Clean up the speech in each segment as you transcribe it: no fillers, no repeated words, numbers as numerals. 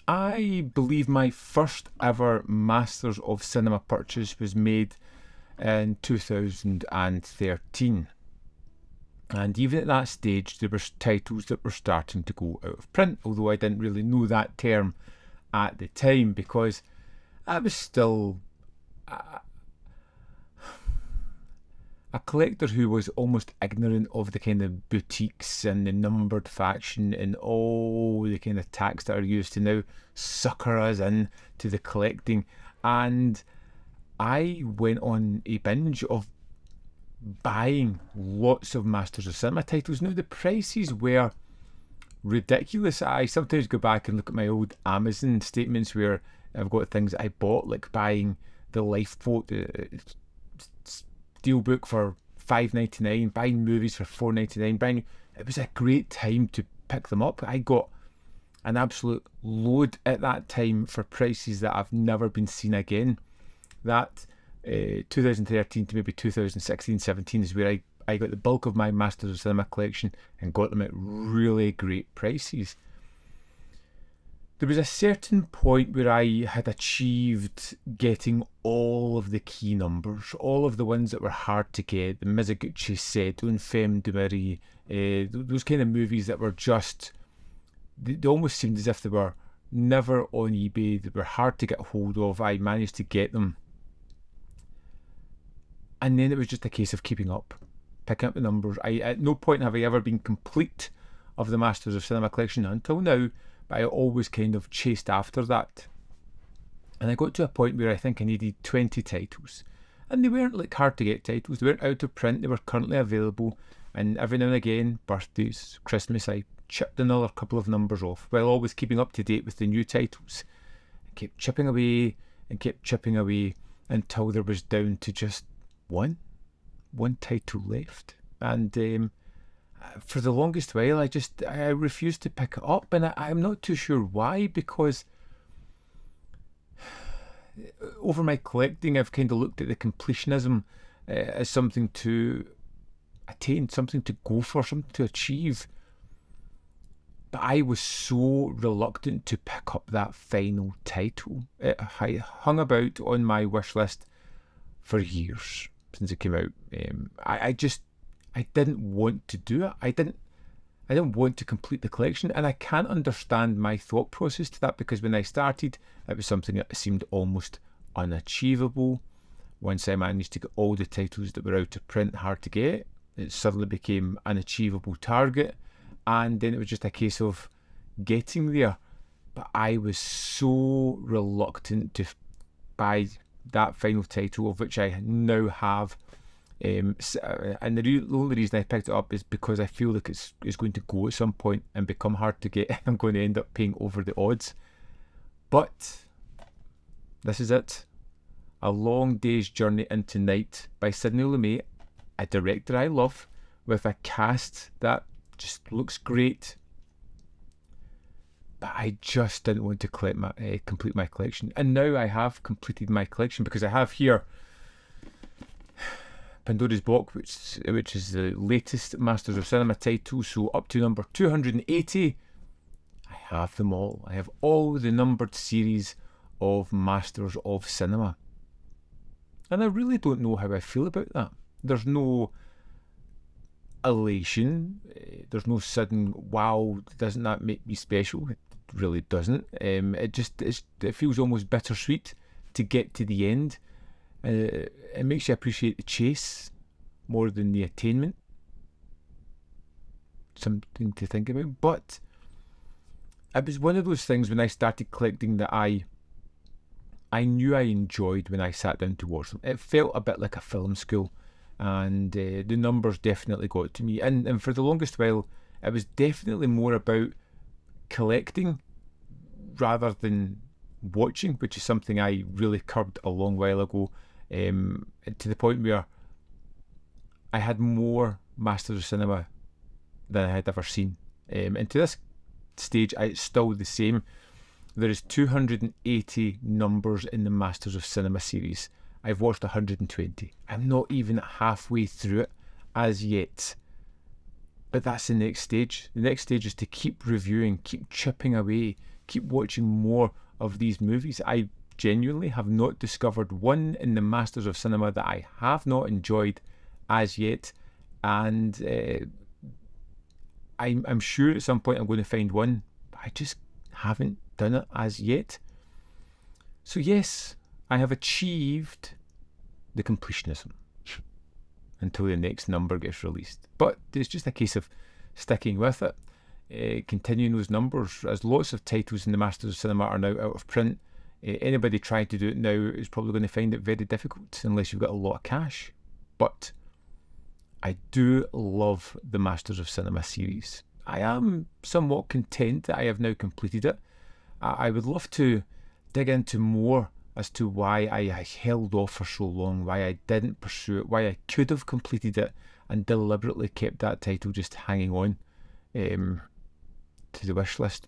I believe my first ever Masters of Cinema purchase was made in 2013. And even at that stage, there were titles that were starting to go out of print, although I didn't really know that term at the time because I was still a collector who was almost ignorant of the kind of boutiques and the numbered faction and all the kind of tacks that are used to now sucker us in to the collecting. And I went on a binge of buying lots of Masters of Cinema titles. Now, the prices were ridiculous. I sometimes go back and look at my old Amazon statements where I've got things I bought, like buying the Lifeboat Steelbook for $5.99, buying movies for $4.99. It was a great time to pick them up. I got an absolute load at that time for prices that I've never been seen again. That 2013 to maybe 2016-17 is where I got the bulk of my Masters of Cinema collection and got them at really great prices. There was a certain point where I had achieved getting all of the key numbers, all of the ones that were hard to get, the Mizoguchi set, Un Femme de Marie, those kind of movies that were just, they almost seemed as if they were never on eBay, they were hard to get hold of. I managed to get them. And then it was just a case of keeping up, picking up the numbers. At no point have I ever been complete of the Masters of Cinema collection until now, but I always kind of chased after that. And I got to a point where I think I needed 20 titles. And they weren't like hard to get titles, they weren't out of print, they were currently available. And every now and again, birthdays, Christmas, I chipped another couple of numbers off while always keeping up to date with the new titles. I kept chipping away and kept chipping away until there was down to just one title left. And for the longest while I refused to pick it up, and I'm not too sure why, because over my collecting I've kind of looked at the completionism as something to attain, something to go for, something to achieve. But I was so reluctant to pick up that final title. It hung about on my wish list for years since it came out. I didn't want to do it. I didn't want to complete the collection, and I can't understand my thought process to that, because when I started, it was something that seemed almost unachievable. Once I managed to get all the titles that were out of print, hard to get, it suddenly became an achievable target, and then it was just a case of getting there. But I was so reluctant to buy that final title, of which I now have. And the only reason I picked it up is because I feel like it's going to go at some point and become hard to get. I'm going to end up paying over the odds. But this is it. A Long Day's Journey into Night by Sidney Lumet, a director I love, with a cast that just looks great. But I just didn't want to complete my collection. And now I have completed my collection, because I have here Pandora's Box, which is the latest Masters of Cinema title, so up to number 280. I have them all. I have all the numbered series of Masters of Cinema. And I really don't know how I feel about that. There's no elation. There's no sudden, wow, doesn't that make me special? It really doesn't. It feels almost bittersweet to get to the end. It makes you appreciate the chase more than the attainment. Something to think about. But it was one of those things when I started collecting that I knew I enjoyed when I sat down to watch them. It felt a bit like a film school, and the numbers definitely got to me. And for the longest while, it was definitely more about collecting rather than watching, which is something I really curbed a long while ago, to the point where I had more Masters of Cinema than I had ever seen. And to this stage, it's still the same. There is 280 numbers in the Masters of Cinema series. I've watched 120. I'm not even halfway through it as yet. But that's the next stage. The next stage is to keep reviewing, keep chipping away, keep watching more of these movies. I genuinely have not discovered one in the Masters of Cinema that I have not enjoyed as yet, and I'm sure at some point I'm going to find one, but I just haven't done it as yet. So yes, I have achieved the completionism until the next number gets released. But it's just a case of sticking with it, continuing those numbers, as lots of titles in the Masters of Cinema are now out of print. Anybody trying to do it now is probably going to find it very difficult unless you've got a lot of cash. But I do love the Masters of Cinema series. I am somewhat content that I have now completed it. I would love to dig into more as to why I held off for so long, why I didn't pursue it, why I could have completed it and deliberately kept that title just hanging on to the wish list.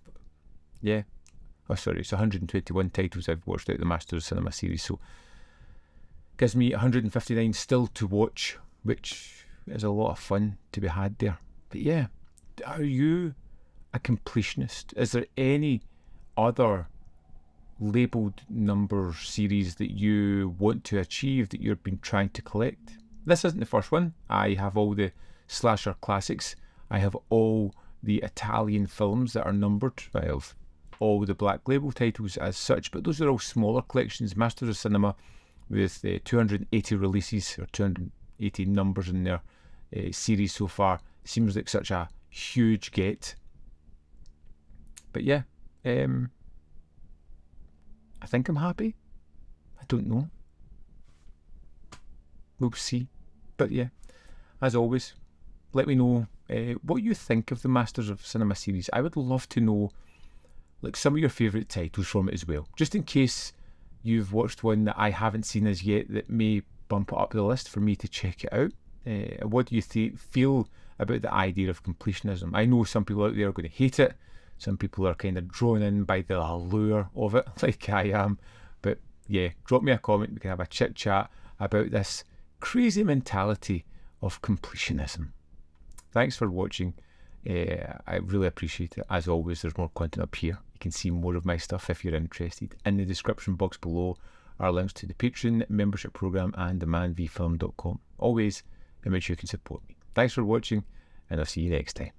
Yeah. Oh, sorry, it's 121 titles I've watched out the Masters of Cinema series, so gives me 159 still to watch, which is a lot of fun to be had there. But yeah, are you a completionist? Is there any other labelled number series that you want to achieve, that you've been trying to collect? This isn't the first one. I have all the slasher classics. I have all the Italian films that are numbered. I have all the Black Label titles as such, but those are all smaller collections. Masters of Cinema with 280 releases, or 280 numbers in their series so far, seems like such a huge get. But yeah, I think I'm happy. I don't know. We'll see. But yeah, as always, let me know what you think of the Masters of Cinema series. I would love to know like some of your favourite titles from it as well, just in case you've watched one that I haven't seen as yet that may bump it up the list for me to check it out. What do you feel about the idea of completionism? I know some people out there are going to hate it. Some people are kind of drawn in by the allure of it, like I am. But yeah, drop me a comment. We can have a chit chat about this crazy mentality of completionism. Thanks for watching. I really appreciate it. As always, there's more content up here. You can see more of my stuff if you're interested. In the description box below are links to the Patreon membership program and themanvfilm.com. Always, make sure you can support me. Thanks for watching, and I'll see you next time.